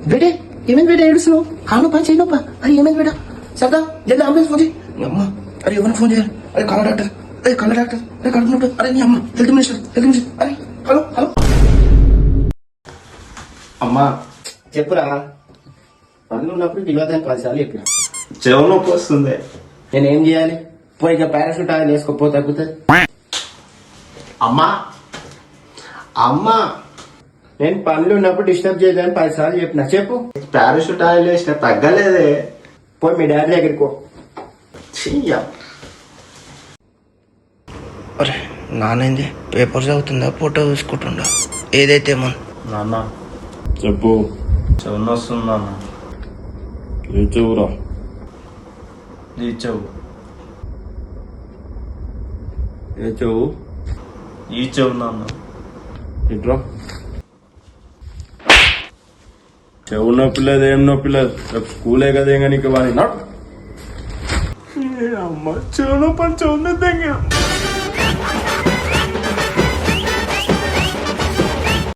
बेटे ఏమైంది బేట ఏడుస్తున్నావు కాను పని చేయను అరే ఏమైంది బేట సరదా జల్ది అంబులెన్స్ ఫోన్ చేయి అమ్మ అరే ఎవరికి ఫోన్ చేయాలి అరే కళ్ళ డాక్టర్ అరే కడుపు నొప్పి అరే నీ అమ్మ హెల్త్ మినిస్టర్ అరే హలో అమ్మా చెప్పురా పనులు ఉన్నప్పుడు పిలవదాన్ని 10 సార్లు చెప్పిన చెవు నొప్పి వస్తుంది. నేనేం చేయాలి పోయి ఇక పారాషూట్ ఆయిల్ వేసుకోపో తగ్గుతుంది అమ్మా అమ్మా నేను పనులు ఉన్నప్పుడు డిస్టర్బ్ చేయదని 10 సార్లు చెప్పిన చెప్పు పారాషూట్ ఆయిల్ వేసిన తగ్గలేదే. పోయి మీ డాడీ దగ్గరికి పో చెయ్య అరే నానేంది పేపర్ చదువుతుందా ఫోటో చూసుకుంటుందా ఏదైతే నాన్న చెప్పు. చెవు నొస్తుంది నాన్న. ఏ చెవురా? ఈ చెవు. ఏ చెవు? ఈ చెవు నాన్న. ఇట్రా. చెవు నొప్పి లేదు, ఏం నొప్పి లేదు. రేపు స్కూలే కదా ఇంకా నీకు వాడి నాట్. అమ్మ చెవు నొప్పి చెవు నొప్పి